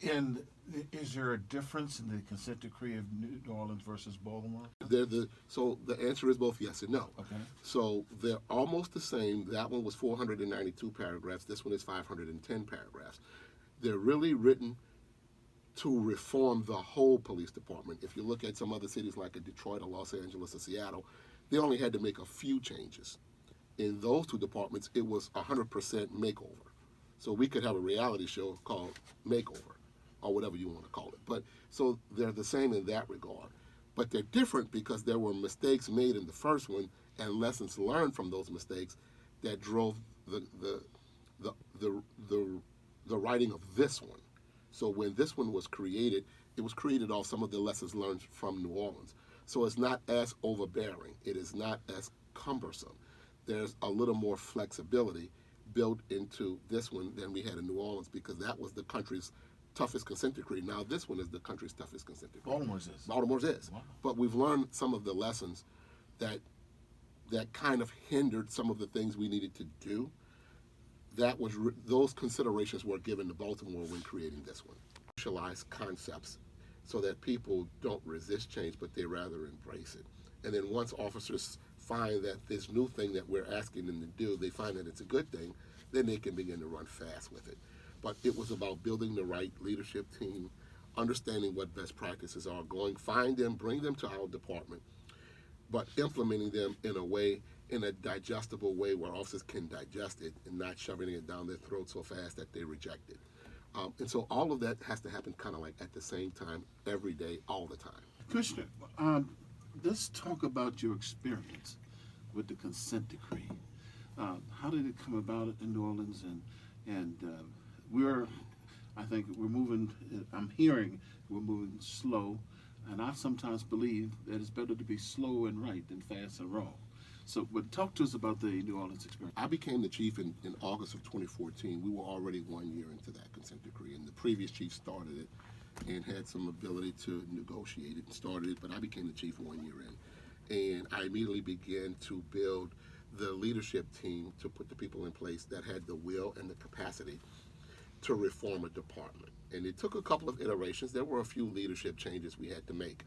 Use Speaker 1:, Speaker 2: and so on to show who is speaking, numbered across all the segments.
Speaker 1: And is there a difference in the consent decree of New Orleans versus Baltimore?
Speaker 2: So the answer is both yes and no.
Speaker 1: Okay.
Speaker 2: So they're almost the same. That one was 492 paragraphs. This one is 510 paragraphs. They're really written to reform the whole police department. If you look at some other cities like Detroit or Los Angeles or Seattle, they only had to make a few changes. In those two departments, it was 100% makeover. So we could have a reality show called Makeover, or whatever you want to call it. But so they're the same in that regard. But they're different because there were mistakes made in the first one and lessons learned from those mistakes that drove the writing of this one. So when this one was created, it was created off some of the lessons learned from New Orleans. So it's not as overbearing. It is not as cumbersome. There's a little more flexibility built into this one than we had in New Orleans because that was the country's toughest consent decree. Now this one is the country's toughest consent decree. Baltimore's is. Wow. But we've learned some of the lessons that kind of hindered some of the things we needed to do. Those considerations were given to Baltimore when creating this one. Socialize concepts so that people don't resist change, but they rather embrace it. And then once officers find that this new thing that we're asking them to do, they find that it's a good thing, then they can begin to run fast with it. But it was about building the right leadership team, understanding what best practices are, find them, bring them to our department, but implementing them in a digestible way where officers can digest it and not shoving it down their throat so fast that they reject it. And so all of that has to happen kind of like at the same time, every day, all the time.
Speaker 1: Commissioner, let's talk about your experience with the consent decree. How did it come about in New Orleans? And I think we're moving, I'm hearing we're moving slow. And I sometimes believe that it's better to be slow and right than fast and wrong. So, but talk to us about the New Orleans experience.
Speaker 2: I became the chief in August of 2014. We were already 1 year into that consent decree, and the previous chief started it and had some ability to negotiate it and started it, but I became the chief 1 year in. And I immediately began to build the leadership team to put the people in place that had the will and the capacity to reform a department. And it took a couple of iterations. There were a few leadership changes we had to make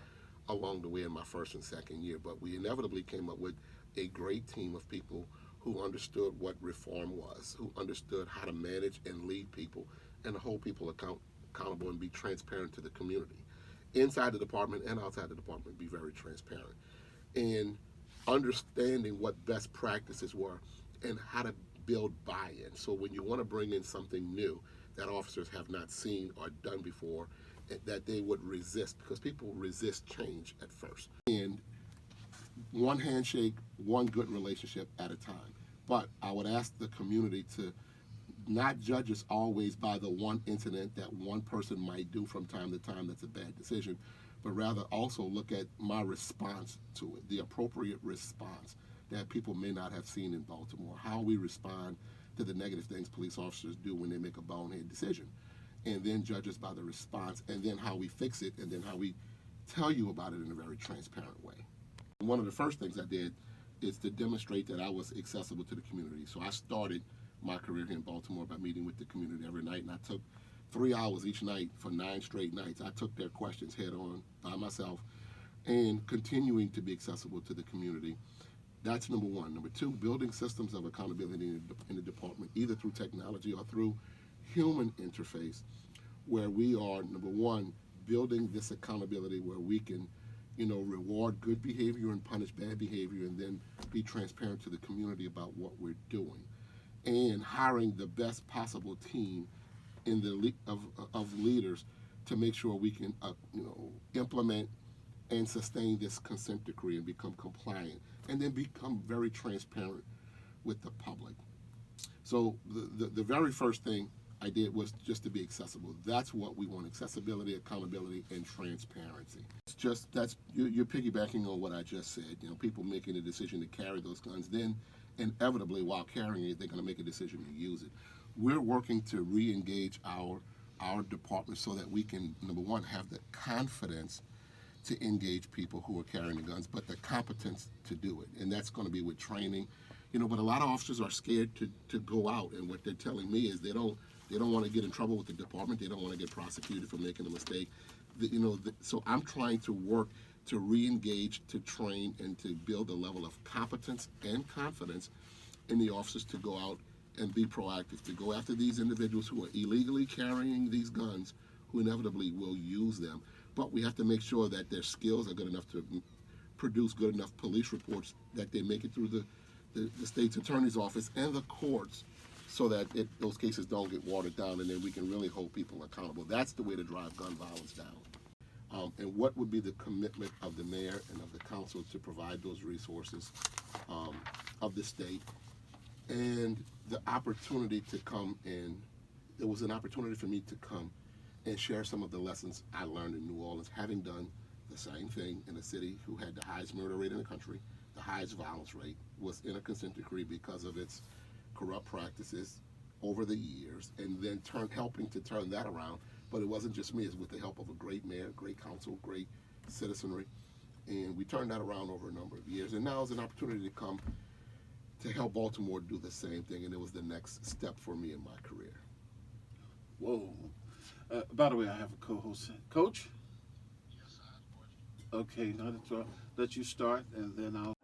Speaker 2: along the way in my first and second year, but we inevitably came up with a great team of people who understood what reform was, who understood how to manage and lead people and hold people accountable and be transparent to the community. Inside the department and outside the department, be very transparent. And understanding what best practices were and how to build buy-in. So when you want to bring in something new that officers have not seen or done before, that they would resist, because people resist change at first. And one handshake, one good relationship at a time. But I would ask the community to not judge us always by the one incident that one person might do from time to time that's a bad decision, but rather also look at my response to it, the appropriate response that people may not have seen in Baltimore, how we respond to the negative things police officers do when they make a bonehead decision, and then judge us by the response, and then how we fix it, and then how we tell you about it in a very transparent way. One of the first things I did is to demonstrate that I was accessible to the community. So I started my career here in Baltimore by meeting with the community every night, and I took 3 hours each night for 9 straight nights. I took their questions head on by myself and continuing to be accessible to the community. That's number one. Number two, building systems of accountability in the department, either through technology or through human interface, where we are, number one, building this accountability where we can reward good behavior and punish bad behavior, and then be transparent to the community about what we're doing. And hiring the best possible team in of leaders to make sure we can implement and sustain this consent decree and become compliant, and then become very transparent with the public. So the very first thing I did was just to be accessible. That's what we want: accessibility, accountability, and transparency. You're piggybacking on what I just said. People making a decision to carry those guns, then inevitably while carrying it, they're going to make a decision to use it. We're working to re-engage our department so that we can, number one, have the confidence to engage people who are carrying the guns, but the competence to do it. And that's going to be with training. But a lot of officers are scared to go out, and what they're telling me is they don't want to get in trouble with the department. They don't want to get prosecuted for making a mistake. So I'm trying to work to re-engage, to train, and to build a level of competence and confidence in the officers to go out and be proactive, to go after these individuals who are illegally carrying these guns, who inevitably will use them. But we have to make sure that their skills are good enough to produce good enough police reports, that they make it through the state's attorney's office and the courts, so that those cases don't get watered down, and then we can really hold people accountable. That's the way to drive gun violence down. And what would be the commitment of the mayor and of the council to provide those resources of the state, and the opportunity to come and there was an opportunity for me to come and share some of the lessons I learned in New Orleans, having done the same thing in a city who had the highest murder rate in the country, the highest violence rate, was in a consent decree because of its corrupt practices over the years, and then helping to turn that around. But it wasn't just me, it's with the help of a great mayor, great council, great citizenry, and we turned that around over a number of years. And now is an opportunity to come to help Baltimore do the same thing, and it was the next step for me in my career.
Speaker 1: Whoa. By the way, I have a co-host. Coach?
Speaker 3: Yes, I have a question.
Speaker 1: Okay, now let you start, and then I'll